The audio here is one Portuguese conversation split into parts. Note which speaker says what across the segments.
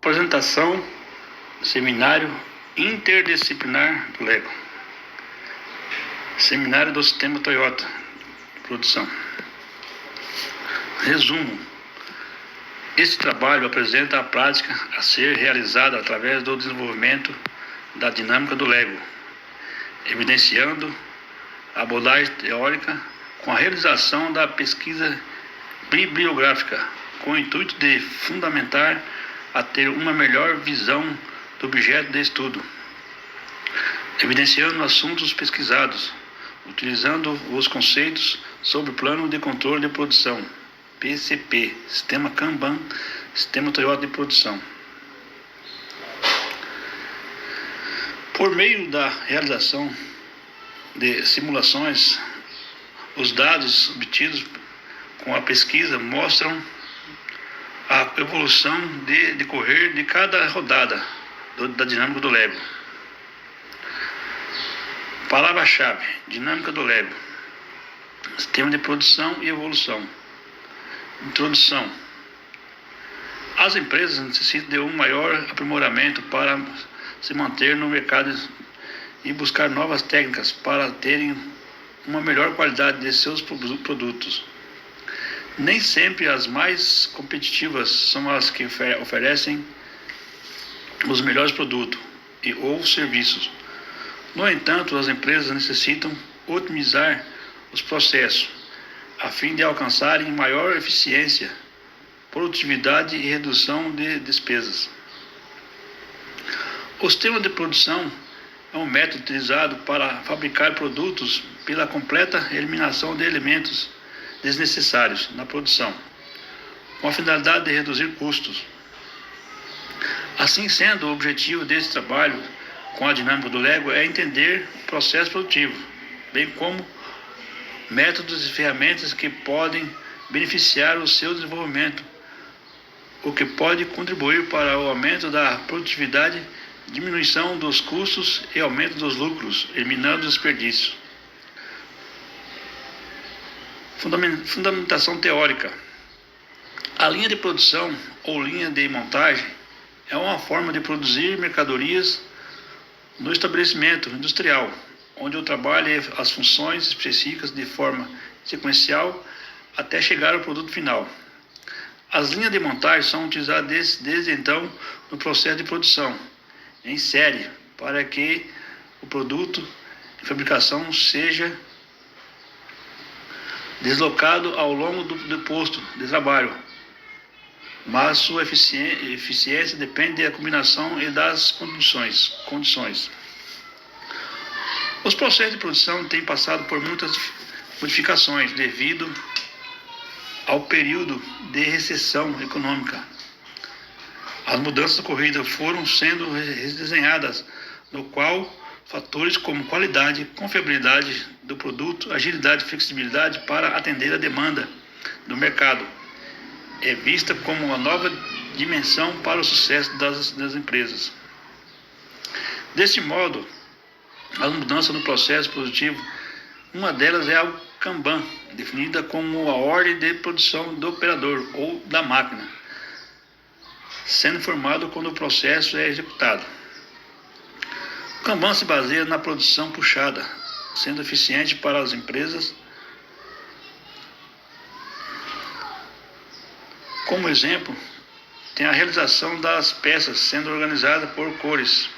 Speaker 1: Apresentação, seminário interdisciplinar do Lego. Seminário do Sistema Toyota, produção. Resumo. Este trabalho apresenta a prática a ser realizada através do desenvolvimento da dinâmica do Lego, evidenciando a abordagem teórica com a realização da pesquisa bibliográfica, com o intuito de fundamentar a ter uma melhor visão do objeto de estudo, evidenciando assuntos pesquisados, utilizando os conceitos sobre o plano de controle de produção, PCP, Sistema Kanban, Sistema Toyota de Produção. Por meio da realização de simulações, os dados obtidos com a pesquisa mostram a evolução de decorrer de cada rodada da dinâmica do Lego. Palavra-chave: dinâmica do Lego, sistema de produção e evolução. Introdução. As empresas necessitam de um maior aprimoramento para se manter no mercado e buscar novas técnicas para terem uma melhor qualidade de seus produtos. Nem sempre as mais competitivas são as que oferecem os melhores produtos ou serviços. No entanto, as empresas necessitam otimizar os processos, a fim de alcançarem maior eficiência, produtividade e redução de despesas. O sistema de produção é um método utilizado para fabricar produtos pela completa eliminação de elementos desnecessários na produção, com a finalidade de reduzir custos. Assim sendo, o objetivo desse trabalho com a dinâmica do Lego é entender o processo produtivo, bem como métodos e ferramentas que podem beneficiar o seu desenvolvimento, o que pode contribuir para o aumento da produtividade, diminuição dos custos e aumento dos lucros, eliminando os desperdícios. Fundamentação teórica. A linha de produção ou linha de montagem é uma forma de produzir mercadorias no estabelecimento industrial, onde o trabalho e as funções específicas de forma sequencial até chegar ao produto final. As linhas de montagem são utilizadas desde então no processo de produção em série, para que o produto de fabricação seja deslocado ao longo do posto de trabalho, mas sua eficiência depende da combinação e das condições. Os processos de produção têm passado por muitas modificações devido ao período de recessão econômica. As mudanças ocorridas foram sendo redesenhadas, no qual fatores como qualidade, confiabilidade do produto, agilidade e flexibilidade para atender a demanda do mercado é vista como uma nova dimensão para o sucesso das empresas. Desse modo, as mudanças no processo produtivo, uma delas é o Kanban, definida como a ordem de produção do operador ou da máquina, sendo formado quando o processo é executado. O Kanban se baseia na produção puxada, sendo eficiente para as empresas. Como exemplo, tem a realização das peças sendo organizada por cores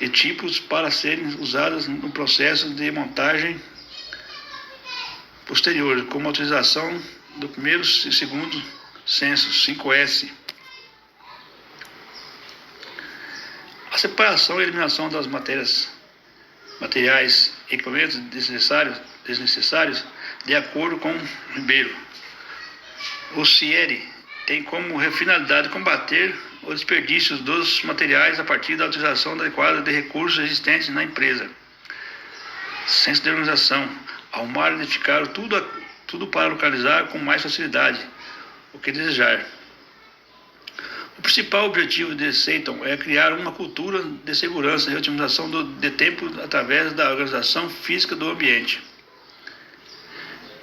Speaker 1: e tipos para serem usadas no processo de montagem posterior, como a utilização do primeiro e segundo senso, 5S. A separação e eliminação das materiais e equipamentos desnecessários de acordo com Ribeiro. O CIERI tem como finalidade combater os desperdícios dos materiais a partir da utilização adequada de recursos existentes na empresa. Senso de organização, arrumar e identificar tudo para localizar com mais facilidade o que desejar. O principal objetivo de Seiton é criar uma cultura de segurança e otimização de tempo através da organização física do ambiente.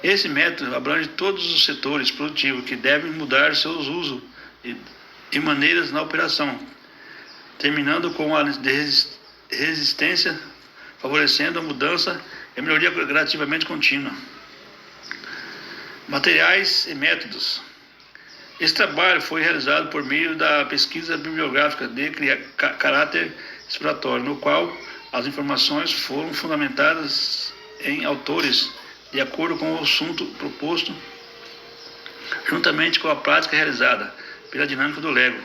Speaker 1: Esse método abrange todos os setores produtivos que devem mudar seus usos e maneiras na operação, terminando com a resistência, favorecendo a mudança e a melhoria gradativamente contínua. Materiais e métodos. Esse trabalho foi realizado por meio da pesquisa bibliográfica de caráter exploratório, no qual as informações foram fundamentadas em autores de acordo com o assunto proposto, juntamente com a prática realizada pela dinâmica do Lego,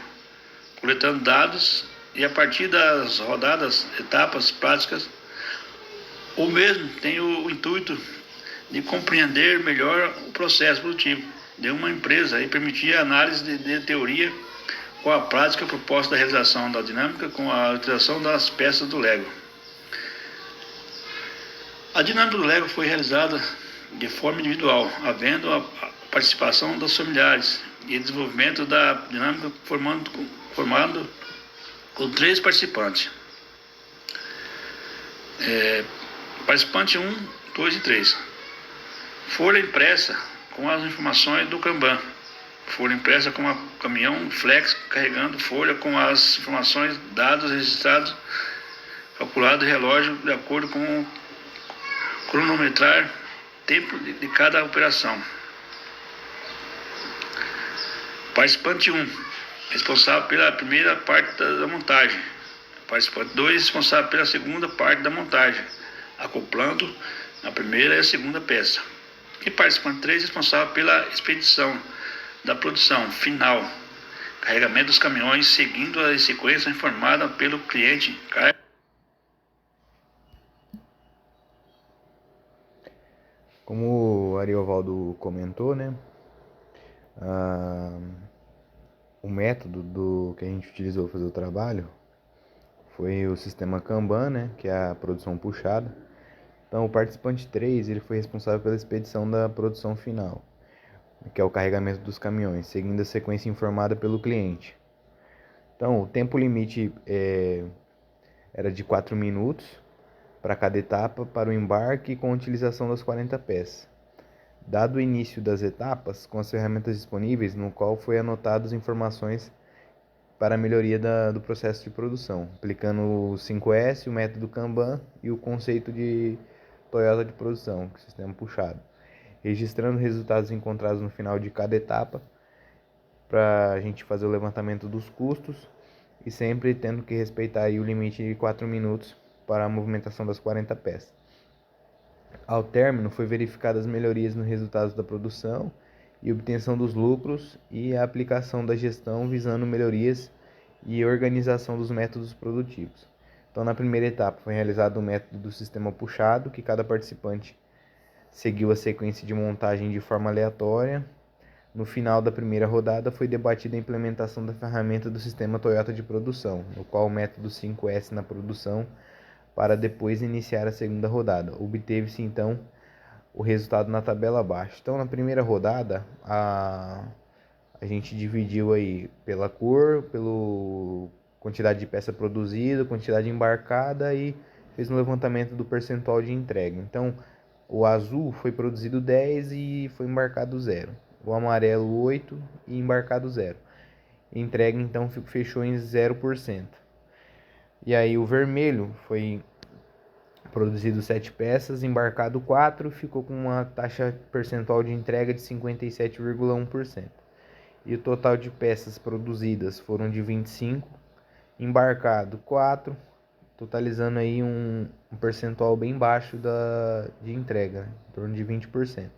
Speaker 1: coletando dados e a partir das rodadas, etapas práticas, o mesmo tem o intuito de compreender melhor o processo produtivo de uma empresa e permitir a análise de teoria com a prática proposta da realização da dinâmica com a utilização das peças do Lego. A dinâmica do Lego foi realizada de forma individual, havendo a participação dos familiares e desenvolvimento da dinâmica formando com 3 participantes. Participante 1, 2 e 3. Folha impressa com as informações do Kanban. Folha impressa com um caminhão flex carregando folha com as informações, dados registrados, calculado relógio de acordo com cronometrar tempo de cada operação. Participante 1, responsável pela primeira parte da montagem. Participante 2, responsável pela segunda parte da montagem, acoplando a primeira e a segunda peça. E participante 3, responsável pela expedição da produção final, carregamento dos caminhões, seguindo a sequência informada pelo cliente.
Speaker 2: Como o Ariovaldo comentou, né? O método que a gente utilizou para fazer o trabalho foi o sistema Kanban, né? Que é a produção puxada. Então, o participante 3 ele foi responsável pela expedição da produção final, que é o carregamento dos caminhões, seguindo a sequência informada pelo cliente. Então, o tempo limite era de 4 minutos para cada etapa para o embarque com a utilização das 40 peças. Dado o início das etapas, com as ferramentas disponíveis, no qual foi anotadas informações para a melhoria do processo de produção, aplicando o 5S, o método Kanban e o conceito de Toyota de produção, que é o sistema puxado, registrando resultados encontrados no final de cada etapa para a gente fazer o levantamento dos custos e sempre tendo que respeitar aí o limite de 4 minutos para a movimentação das 40 peças. Ao término, foi verificadas melhorias nos resultados da produção e obtenção dos lucros e a aplicação da gestão visando melhorias e organização dos métodos produtivos. Então, na primeira etapa, foi realizado o método do sistema puxado, que cada participante seguiu a sequência de montagem de forma aleatória. No final da primeira rodada, foi debatida a implementação da ferramenta do sistema Toyota de produção, no qual o método 5S na produção, para depois iniciar a segunda rodada. Obteve-se, então, o resultado na tabela abaixo. Então, na primeira rodada, a gente dividiu aí pela cor, pela quantidade de peça produzida, quantidade embarcada e fez um levantamento do percentual de entrega. Então, o azul foi produzido 10 e foi embarcado 0. O amarelo 8 e embarcado 0. Entrega, então, fechou em 0%. E aí o vermelho foi produzido 7 peças, embarcado 4, ficou com uma taxa percentual de entrega de 57,1%. E o total de peças produzidas foram de 25, embarcado 4, totalizando aí um percentual bem baixo de entrega, né? Em torno de 20%.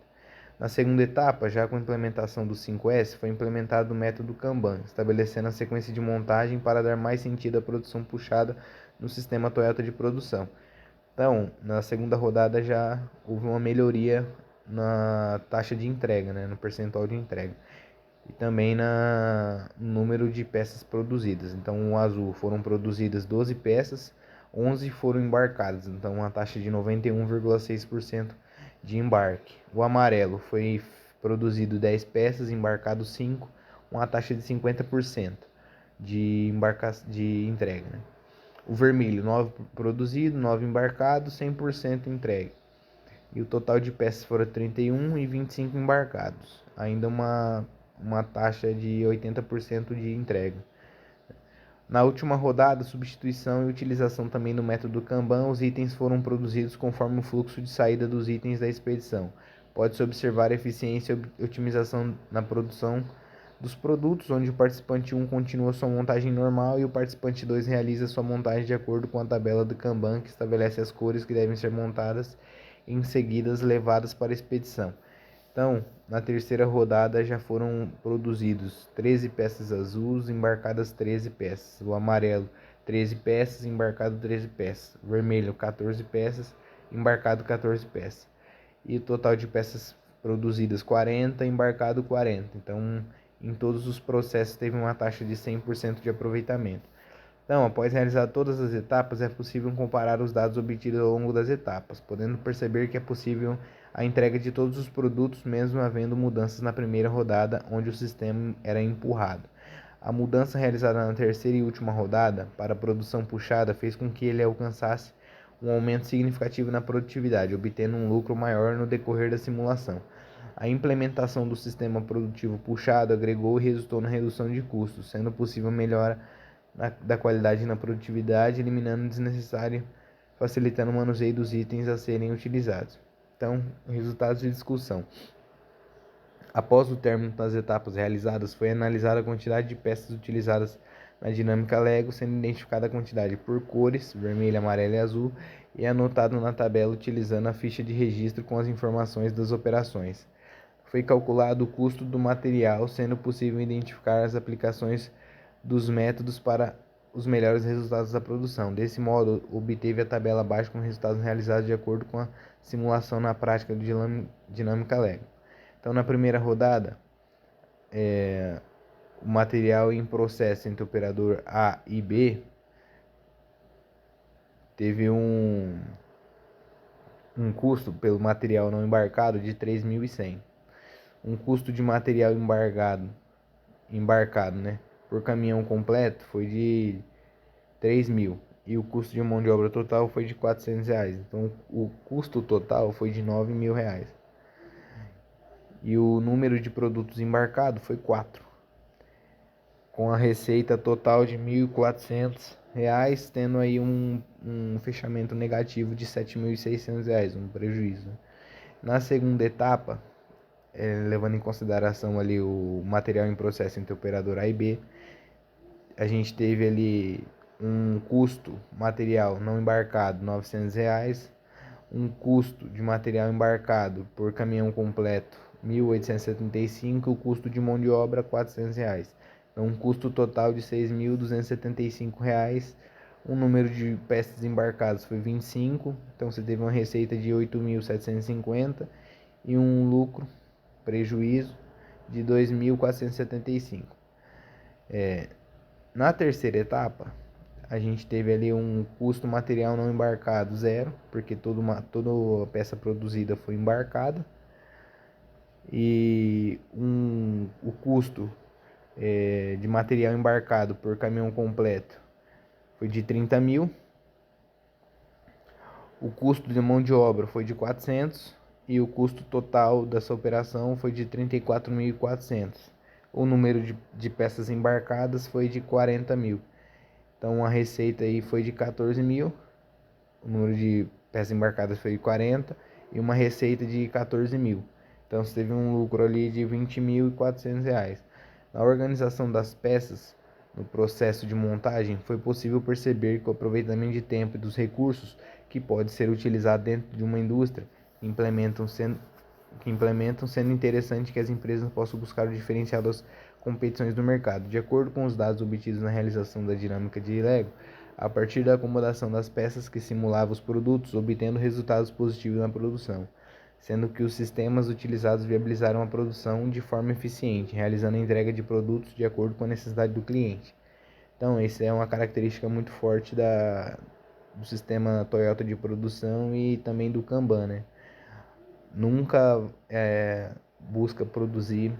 Speaker 2: Na segunda etapa, já com a implementação do 5S, foi implementado o método Kanban, estabelecendo a sequência de montagem para dar mais sentido à produção puxada no sistema Toyota de produção. Então, na segunda rodada já houve uma melhoria na taxa de entrega, né, no percentual de entrega. E também no número de peças produzidas. Então, o azul foram produzidas 12 peças, 11 foram embarcadas, então uma taxa de 91,6% de embarque. O amarelo foi produzido 10 peças, embarcado 5, uma taxa de 50% de entrega, né? O vermelho, 9 produzido, 9 embarcado, 100% entregue. e o total de peças foram 31 e 25 embarcados, ainda uma taxa de 80% de entrega. Na última rodada, substituição e utilização também do método Kanban, os itens foram produzidos conforme o fluxo de saída dos itens da expedição. Pode-se observar a eficiência e otimização na produção dos produtos, onde o participante 1 continua sua montagem normal e o participante 2 realiza sua montagem de acordo com a tabela do Kanban, que estabelece as cores que devem ser montadas e em seguida levadas para a expedição. Então, na terceira rodada já foram produzidos 13 peças azuis, embarcadas 13 peças. O amarelo, 13 peças, embarcado 13 peças. O vermelho, 14 peças, embarcado 14 peças. E o total de peças produzidas, 40, embarcado 40. Então, em todos os processos teve uma taxa de 100% de aproveitamento. Então, após realizar todas as etapas, é possível comparar os dados obtidos ao longo das etapas, podendo perceber que é possível a entrega de todos os produtos, mesmo havendo mudanças na primeira rodada, onde o sistema era empurrado. A mudança realizada na terceira e última rodada, para a produção puxada, fez com que ele alcançasse um aumento significativo na produtividade, obtendo um lucro maior no decorrer da simulação. A implementação do sistema produtivo puxado agregou e resultou na redução de custos, sendo possível melhora da qualidade na produtividade, eliminando o desnecessário, facilitando o manuseio dos itens a serem utilizados. Então, resultados de discussão. Após o término das etapas realizadas, foi analisada a quantidade de peças utilizadas na dinâmica Lego, sendo identificada a quantidade por cores, vermelho, amarelo e azul, e anotado na tabela utilizando a ficha de registro com as informações das operações. Foi calculado o custo do material, sendo possível identificar as aplicações dos métodos para os melhores resultados da produção. Desse modo, obteve a tabela abaixo com resultados realizados de acordo com a simulação na prática de dinâmica Lego. Então, na primeira rodada, o material em processo entre o operador A e B teve um custo pelo material não embarcado de 3.100. Um custo de material embarcado, né, por caminhão completo foi de 3.000 e o custo de mão de obra total foi de R$ 400. Então o custo total foi de R$ 9.000 e o número de produtos embarcados foi 4, com a receita total de R$ 1.400, tendo aí um fechamento negativo de R$ 7.600, um prejuízo. Na segunda etapa, levando em consideração ali o material em processo entre operador A e B, a gente teve ali um custo material não embarcado R$ 900, um custo de material embarcado por caminhão completo R$ 1.875 e o custo de mão de obra R$ 400. Então, um custo total de R$ 6.275. O número de peças embarcadas foi 25, então você teve uma receita de 8.750 e um lucro, prejuízo, de 2.475. Na terceira etapa, a gente teve ali um custo material não embarcado zero, porque toda a peça produzida foi embarcada. E o custo de material embarcado por caminhão completo foi de 30.000. O custo de mão de obra foi de 400 e o custo total dessa operação foi de 34.400. O número de peças embarcadas foi de 40.000. Então a receita aí foi de 14.000, o número de peças embarcadas foi de 40 e uma receita de 14.000. Então você teve um lucro ali de R$ 20.400. Na organização das peças, no processo de montagem, foi possível perceber que o aproveitamento de tempo e dos recursos que pode ser utilizado dentro de uma indústria que implementam sendo interessante que as empresas possam buscar o diferencial das competições do mercado. De acordo com os dados obtidos na realização da dinâmica de Lego, a partir da acomodação das peças que simulavam os produtos, obtendo resultados positivos na produção, sendo que os sistemas utilizados viabilizaram a produção de forma eficiente, realizando a entrega de produtos de acordo com a necessidade do cliente. Então, essa é uma característica muito forte do sistema Toyota de produção e também do Kanban, né? Nunca busca produzir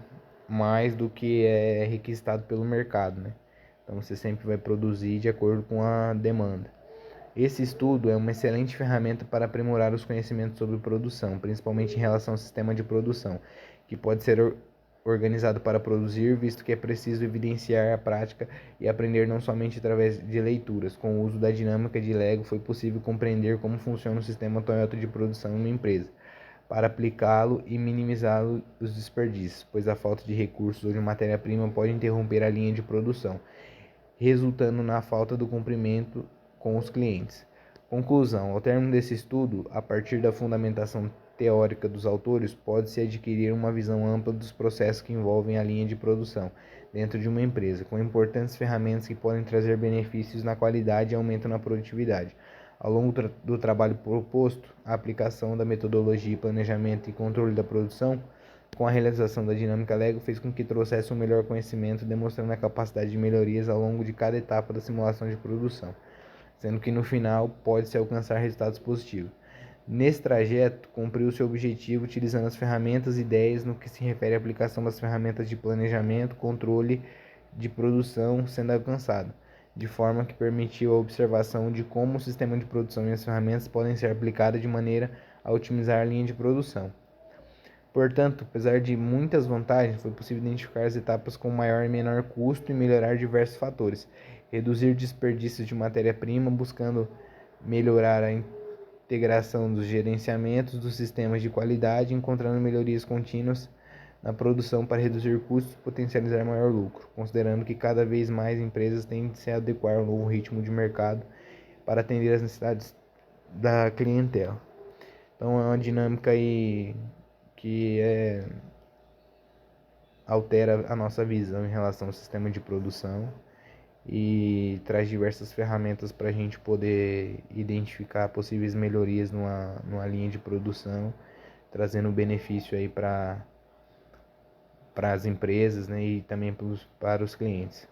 Speaker 2: mais do que é requisitado pelo mercado, né? Então você sempre vai produzir de acordo com a demanda. Esse estudo é uma excelente ferramenta para aprimorar os conhecimentos sobre produção, principalmente em relação ao sistema de produção, que pode ser organizado para produzir, visto que é preciso evidenciar a prática e aprender não somente através de leituras. Com o uso da dinâmica de Lego, foi possível compreender como funciona o sistema Toyota de produção em uma empresa, para aplicá-lo e minimizar os desperdícios, pois a falta de recursos ou de matéria-prima pode interromper a linha de produção, resultando na falta do cumprimento com os clientes. Conclusão: ao término desse estudo, a partir da fundamentação teórica dos autores, pode-se adquirir uma visão ampla dos processos que envolvem a linha de produção dentro de uma empresa, com importantes ferramentas que podem trazer benefícios na qualidade e aumento na produtividade. Ao longo do trabalho proposto, a aplicação da metodologia, planejamento e controle da produção com a realização da dinâmica Lego fez com que trouxesse um melhor conhecimento, demonstrando a capacidade de melhorias ao longo de cada etapa da simulação de produção, sendo que no final pode-se alcançar resultados positivos. Nesse trajeto, cumpriu seu objetivo utilizando as ferramentas e ideias no que se refere à aplicação das ferramentas de planejamento, controle de produção sendo alcançado, de forma que permitiu a observação de como o sistema de produção e as ferramentas podem ser aplicadas de maneira a otimizar a linha de produção. Portanto, apesar de muitas vantagens, foi possível identificar as etapas com maior e menor custo e melhorar diversos fatores, reduzir desperdícios de matéria-prima, buscando melhorar a integração dos gerenciamentos dos sistemas de qualidade, encontrando melhorias contínuas na produção para reduzir custos e potencializar maior lucro, considerando que cada vez mais empresas têm de se adequar ao novo ritmo de mercado para atender às necessidades da clientela. Então é uma dinâmica aí que altera a nossa visão em relação ao sistema de produção e traz diversas ferramentas para a gente poder identificar possíveis melhorias numa linha de produção, trazendo benefício aí para as empresas, né, e também para os clientes.